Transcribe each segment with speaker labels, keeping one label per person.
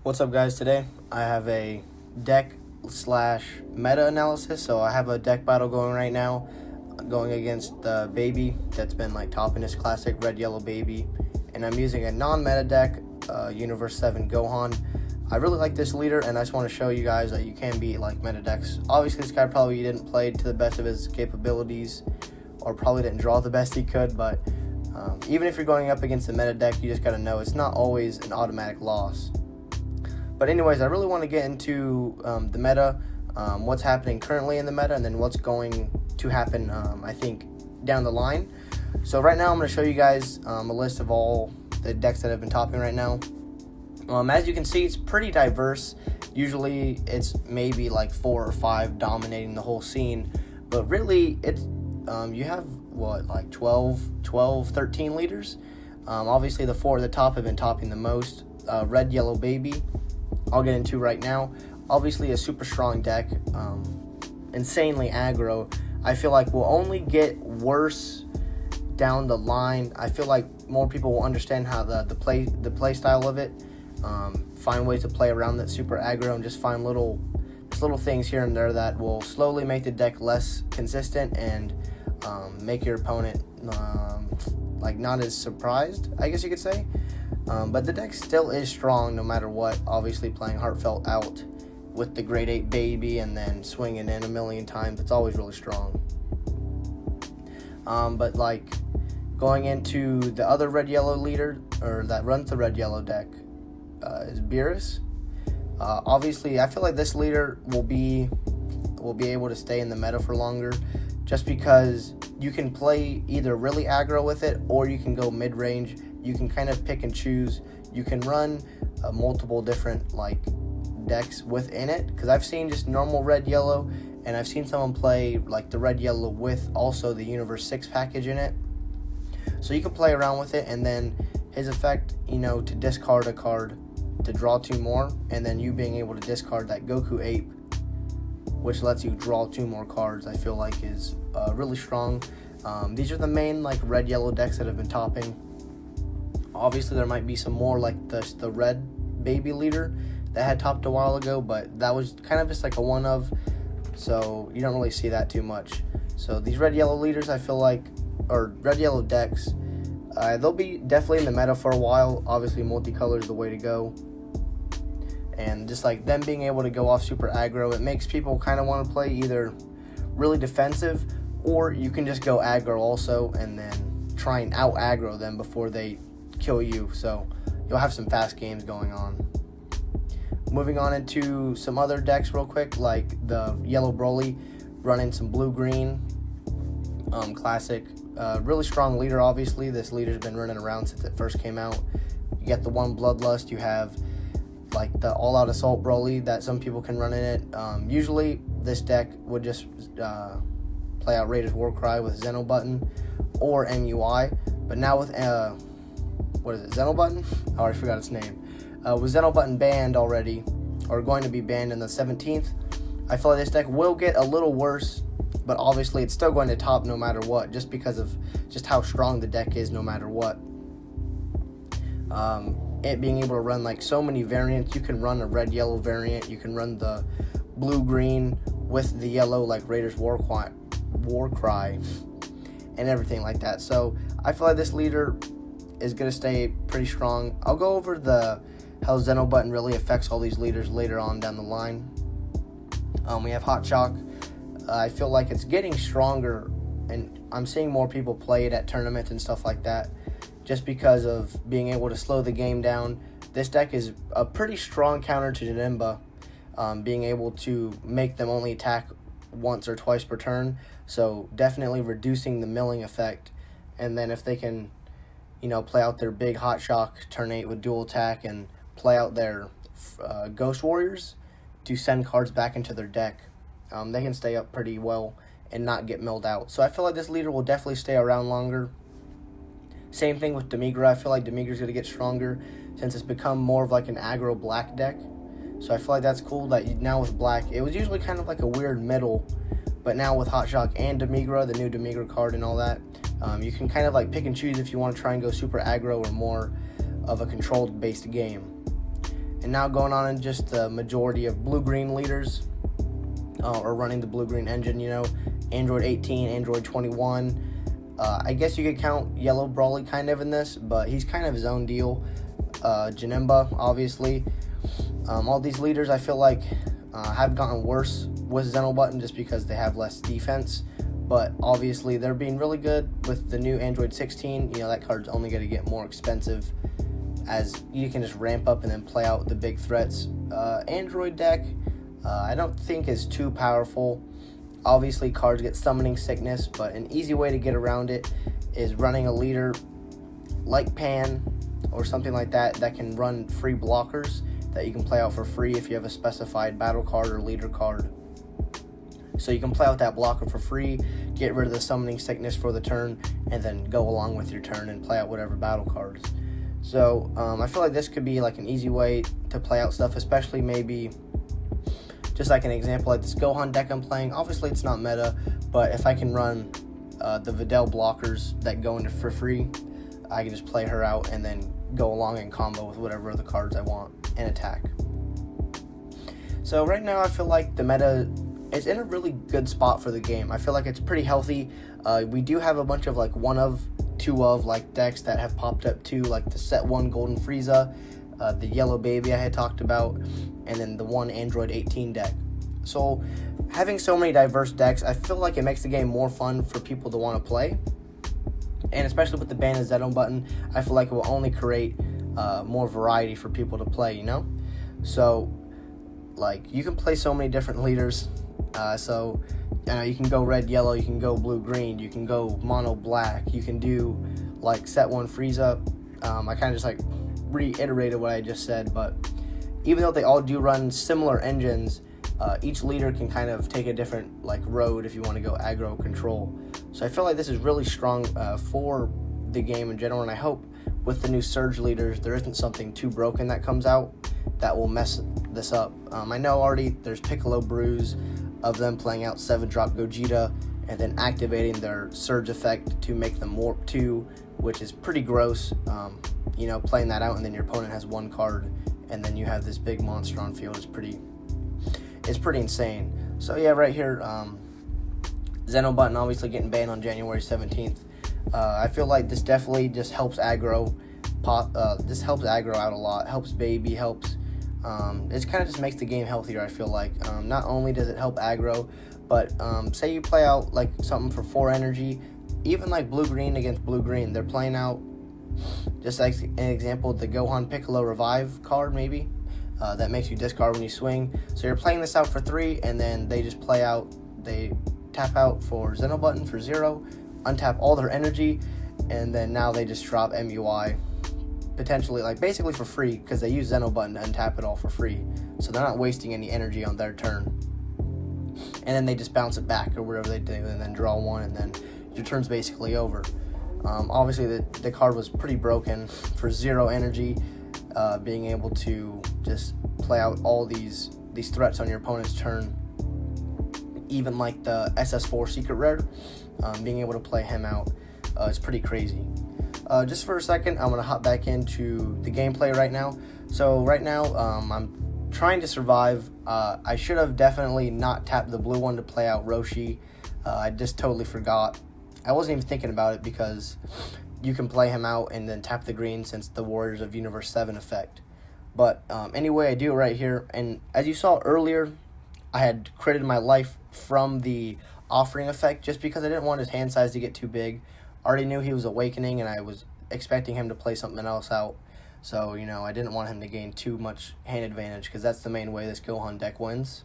Speaker 1: What's up, guys? Today I have a deck slash meta analysis. So I have a deck battle going right now, going against the baby that's been like topping this classic red yellow baby, and I'm using a non-meta deck, Universe 7 Gohan. I really like this leader, and I just want to show you guys that you can beat like meta decks. Obviously, this guy probably didn't play to the best of his capabilities, or probably didn't draw the best he could, but even if you're going up against a meta deck, you just got to know it's not always an automatic loss. But anyways, I really want to get into the meta, what's happening currently in the meta, and then what's going to happen, I think, down the line. So right now I'm going to show you guys a list of all the decks that have been topping right now. As you can see, it's pretty diverse. Usually it's maybe like 4 or 5 dominating the whole scene, but really it's you have like 12, 13 leaders. Obviously the 4 at the top have been topping the most. Red Yellow Baby, I'll get into right now. Obviously a super strong deck, insanely aggro. I feel like will only get worse down the line. I feel like more people will understand how the play style of it, find ways to play around that super aggro, and just find little things here and there that will slowly make the deck less consistent and make your opponent like not as surprised, I guess you could say. But the deck still is strong no matter what. Obviously playing Heartfelt out with the grade 8 baby and then swinging in a million times, it's always really strong. But like going into the other red yellow leader, or that runs the red yellow deck, is Beerus. Obviously I feel like this leader will be able to stay in the meta for longer, just because you can play either really aggro with it, or you can go mid-range. You can kind of pick and choose. You can run multiple different like decks within it, because I've seen just normal red yellow, and I've seen someone play like the red yellow with also the Universe 6 package in it. So you can play around with it, and then his effect, to discard a card to draw 2 more, and then you being able to discard that Goku Ape, which lets you draw 2 more cards, I feel like is really strong. These are the main like red yellow decks that have been topping. Obviously there might be some more like the red baby leader that had topped a while ago, but that was kind of just like a one of, so you don't really see that too much. So these red yellow leaders, I feel like, or red yellow decks, they'll be definitely in the meta for a while. Obviously multicolor is the way to go, and just like them being able to go off super aggro, it makes people kind of want to play either really defensive, or you can just go aggro also and then try and out aggro them before they kill you, so you'll have some fast games going on. Moving on into some other decks real quick, like the yellow Broly running some blue-green, classic, really strong leader. Obviously this leader's been running around since it first came out. You get the one Bloodlust, you have like the all-out assault Broly that some people can run in it. Usually this deck would just play out Raider's Warcry with Zeno Button or MUI, but now with Zeno Button? I already forgot its name. With Zeno Button banned already, or going to be banned in the 17th, I feel like this deck will get a little worse, but obviously it's still going to top no matter what, just because of just how strong the deck is no matter what. It being able to run like so many variants. You can run a red-yellow variant, you can run the blue-green with the yellow like Raider's Warcry and everything like that. So I feel like this leader is going to stay pretty strong. I'll go over how Zeno Button really affects all these leaders later on down the line. We have Hot Shock. I feel like it's getting stronger, and I'm seeing more people play it at tournaments and stuff like that, just because of being able to slow the game down. This deck is a pretty strong counter to Janemba, being able to make them only attack once or twice per turn, so definitely reducing the milling effect. And then if they can play out their big Hot Shock turn 8 with dual attack, and play out their Ghost Warriors to send cards back into their deck, they can stay up pretty well and not get milled out. So I feel like this leader will definitely stay around longer. Same thing with Demigra. I feel like Demigra's going to get stronger since it's become more of like an aggro black deck. So I feel like that's cool that now with black, it was usually kind of like a weird middle, but now with Hot Shock and Demigra, the new Demigra card and all that, you can kind of like pick and choose if you want to try and go super aggro or more of a controlled based game. And now going on in just the majority of blue-green leaders, or running the blue-green engine, Android 18, Android 21. I guess you could count Yellow Brawly kind of in this, but he's kind of his own deal. Janemba, obviously. All these leaders, I feel like, have gotten worse with Xenobutton just because they have less defense. But obviously, they're being really good with the new Android 16. That card's only going to get more expensive as you can just ramp up and then play out the big threats. Android deck, I don't think is too powerful. Obviously, cards get summoning sickness, but an easy way to get around it is running a leader like Pan or something like that can run free blockers that you can play out for free if you have a specified battle card or leader card. So you can play out that blocker for free, get rid of the summoning sickness for the turn, and then go along with your turn and play out whatever battle cards. So I feel like this could be like an easy way to play out stuff, especially maybe just like an example like this Gohan deck I'm playing. Obviously it's not meta, but if I can run the Videl blockers that go into for free, I can just play her out and then go along and combo with whatever other cards I want and attack. So right now I feel like the meta is in a really good spot for the game. I feel like it's pretty healthy. We do have a bunch of like one of, two of like decks that have popped up too, like the set 1 Golden Frieza, the Yellow Baby I had talked about, and then the one Android 18 deck. So having so many diverse decks, I feel like it makes the game more fun for people to want to play. And especially with the ban of Xenobutton, I feel like it will only create more variety for people to play, So, like, you can play so many different leaders. You can go red, yellow, you can go blue, green, you can go mono, black, you can do, like, set 1 Frieza. I kind of just, like, reiterated what I just said, but even though they all do run similar engines, each leader can kind of take a different, like, road if you want to go aggro control. So I feel like this is really strong for the game in general, and I hope with the new Surge leaders there isn't something too broken that comes out that will mess this up. I know already there's Piccolo brews of them playing out 7-drop Gogeta and then activating their Surge effect to make them Warp 2, which is pretty gross. Playing that out and then your opponent has one card and then you have this big monster on field is pretty insane. So yeah, right here, Xenobutton obviously getting banned on January 17th. I feel like this definitely just helps aggro. This helps aggro out a lot. Helps baby. Helps. It kind of just makes the game healthier. I feel like not only does it help aggro, but say you play out like something for 4 energy, even like blue green against blue green, they're playing out just like an example the Gohan Piccolo Revive card maybe. That makes you discard when you swing. So you're playing this out for 3, and then they just they tap out for Xenobutton for 0, untap all their energy, and then now they just drop MUI, potentially, like, basically for free, because they use Xenobutton to untap it all for free. So they're not wasting any energy on their turn. And then they just bounce it back, or whatever they do, and then draw 1, and then your turn's basically over. Obviously, the card was pretty broken for 0 energy, being able to just play out all these threats on your opponent's turn, even like the SS4 Secret Rare, being able to play him out is pretty crazy. Just for a second, I'm going to hop back into the gameplay right now. So right now, I'm trying to survive. I should have definitely not tapped the blue one to play out Roshi. I just totally forgot. I wasn't even thinking about it because you can play him out and then tap the green since the Warriors of Universe 7 effect. But anyway, I do it right here. And as you saw earlier, I had critted my life from the Offering effect just because I didn't want his hand size to get too big. I already knew he was awakening and I was expecting him to play something else out. So, I didn't want him to gain too much hand advantage because that's the main way this Gohan deck wins.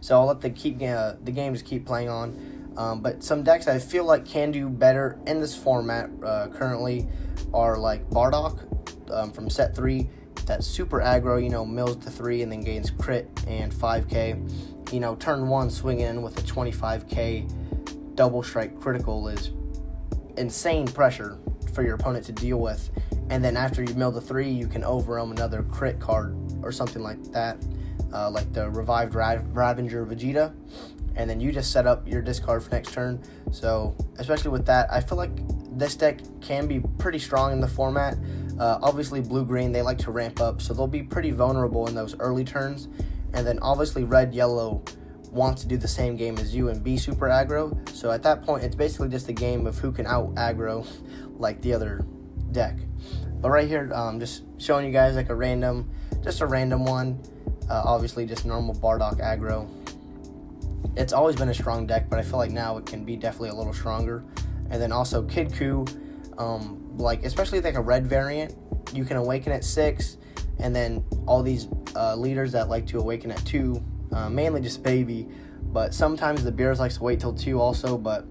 Speaker 1: So I'll let the game just keep playing on. But some decks I feel like can do better in this format currently are like Bardock from set 3. That's super aggro, mills to 3 and then gains crit and 5k. Turn 1 swinging in with a 25k double strike critical is insane pressure for your opponent to deal with. And then after you mill the 3, you can overwhelm another crit card or something like that, like the revived Ravager Vegeta. And then you just set up your discard for next turn. So, especially with that, I feel like this deck can be pretty strong in the format. Obviously, blue-green, they like to ramp up, so they'll be pretty vulnerable in those early turns. And then obviously red-yellow wants to do the same game as you and be super aggro. So at that point, it's basically just a game of who can out-aggro like the other deck. But right here, just showing you guys like a random one. Obviously, just normal Bardock aggro. It's always been a strong deck, but I feel like now it can be definitely a little stronger. And then also Kid Ku, like especially like a red variant, you can awaken at 6, and then all these leaders that like to awaken at 2, mainly just baby, but sometimes the Beers likes to wait till 2 also. But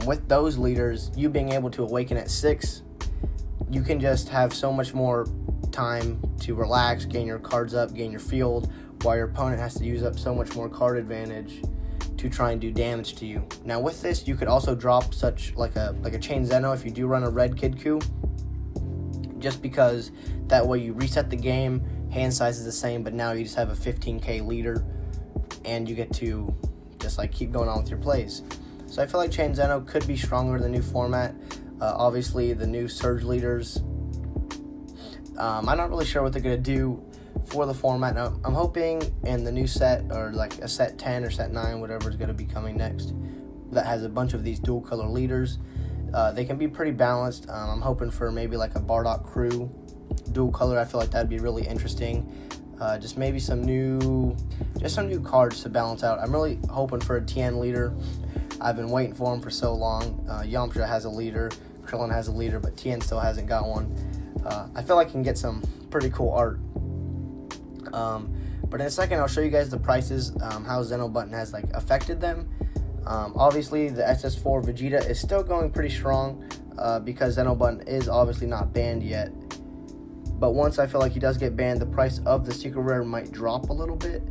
Speaker 1: with those leaders, you being able to awaken at 6, you can just have so much more time to relax, gain your cards up, gain your field, while your opponent has to use up so much more card advantage to try and do damage to you. Now with this, you could also drop such like a Chain Zeno if you do run a red Kid Ku, just because that way you reset the game, hand size is the same, but now you just have a 15k leader, and you get to just like keep going on with your plays. So I feel like Chain Zeno could be stronger in the new format. Obviously, the new Surge leaders, I'm not really sure what they're going to do for the format. Now, I'm hoping in the new set, or like a set 10 or set 9, whatever is going to be coming next, that has a bunch of these dual color leaders. They can be pretty balanced. I'm hoping for maybe like a Bardock crew dual color. I feel like that'd be really interesting. Just maybe some new cards to balance out. I'm really hoping for a Tien leader. I've been waiting for him for so long. Yamcha has a leader, Krillin has a leader, but Tien still hasn't got one. I feel like I can get some pretty cool art. But in a second, I'll show you guys the prices, how Zeno Button has like affected them. Obviously, the SS4 Vegeta is still going pretty strong because Zeno Button is obviously not banned yet. But once I feel like he does get banned, the price of the secret rare might drop a little bit,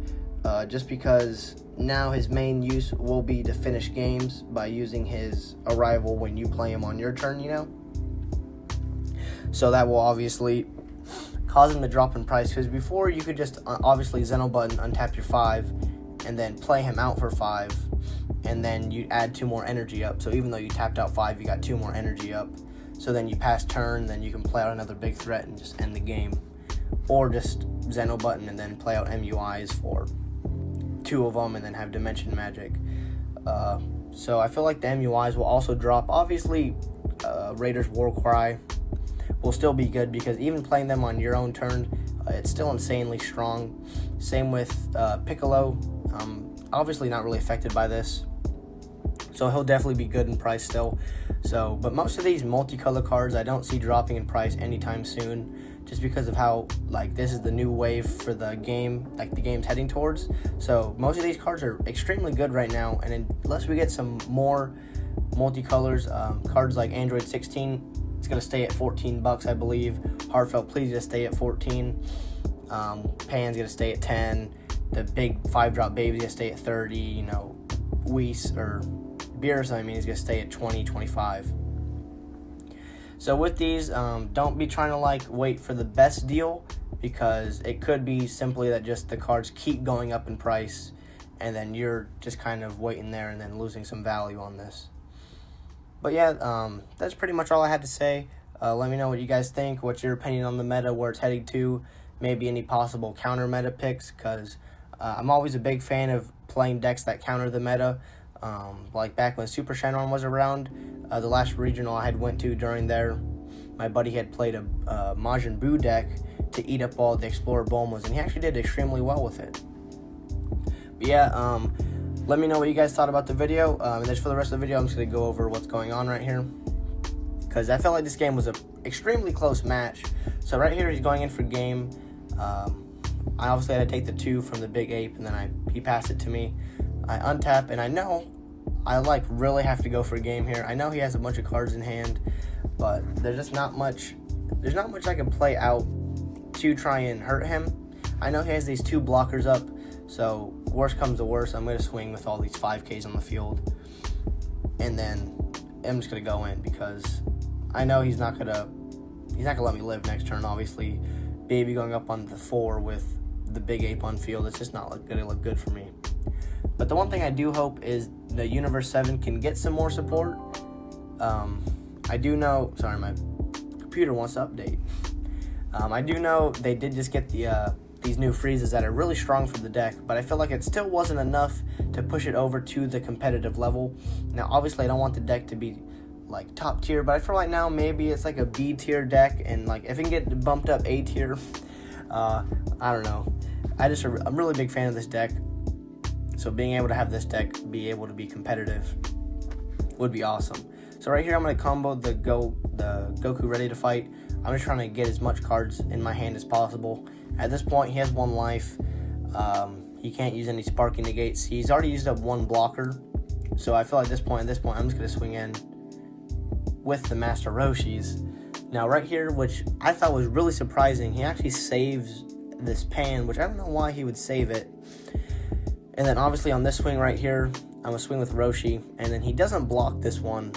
Speaker 1: just because now his main use will be to finish games by using his arrival when you play him on your turn, you know? So that will obviously cause him to drop in price, because before you could just obviously Zeno Button, untap your 5, and then play him out for 5, and then you add 2 more energy up. So even though you tapped out 5, you got 2 more energy up. So then you pass turn, then you can play out another big threat and just end the game. Or just Zeno Button and then play out MUIs for 2 of them and then have Dimension Magic. So I feel like the MUIs will also drop. Obviously, Raiders War Cry will still be good, because even playing them on your own turn, it's still insanely strong. Same with Piccolo. Obviously not really affected by this, so he'll definitely be good in price still. So, but most of these multicolor cards I don't see dropping in price anytime soon, just because of how like this is the new wave for the game, like the game's heading towards. So most of these cards are extremely good right now, and unless we get some more multicolors, cards like Android 16, it's gonna stay at $14, I believe. Heartfelt Please gonna stay at 14. Pan's gonna stay at 10. The big 5-drop baby's gonna stay at 30. You know, Whis or Beers, I mean, is gonna stay at 20, 25. So with these, don't be trying to like wait for the best deal, because it could be simply that just the cards keep going up in price, and then you're just kind of waiting there and then losing some value on this. But yeah, that's pretty much all I had to say. Let me know what you guys think. What's your opinion on the meta, where it's heading to, maybe any possible counter meta picks, because I'm always a big fan of playing decks that counter the meta. Like back when Super Shenron was around, the last regional I had went to during there, my buddy had played a Majin Buu deck to eat up all the Explorer Bulmas, and he actually did extremely well with it. But yeah, let me know what you guys thought about the video, and then for the rest of the video, I'm just going to go over what's going on right here, because I felt like this game was an extremely close match. So right here, he's going in for game. I obviously had to take the 2 from the big ape, and then he passed it to me. I untap, and I know I like really have to go for a game here. I know he has a bunch of cards in hand, but there's just not much. There's not much I can play out to try and hurt him. I know he has these 2 blockers up, so worst comes to worst, I'm gonna swing with all these 5Ks on the field, and then I'm just gonna go in, because I know he's not gonna let me live next turn. Obviously, baby going up on the 4 with the big ape on field, it's just not gonna look good for me. But the one thing I do hope is the Universe 7 can get some more support. I do know, sorry, my computer wants to update. I do know they did just get these new freezes that are really strong for the deck, but I feel like it still wasn't enough to push it over to the competitive level. Now, obviously, I don't want the deck to be like top tier, but I feel like now maybe it's like a B tier deck, and like if it can get bumped up A tier, I don't know. I'm a really big fan of this deck, so being able to have this deck be able to be competitive would be awesome. So right here, I'm going to combo the Goku Ready to Fight. I'm just trying to get as much cards in my hand as possible. At this point, he has 1 life. He can't use any Sparking Negates. He's already used up 1 blocker. So I feel like at this point, I'm just going to swing in with the Master Roshi's. Now right here, which I thought was really surprising, he actually saves this pan, which I don't know why he would save it. And then obviously on this swing right here, I'm going to swing with Roshi. And then he doesn't block this one.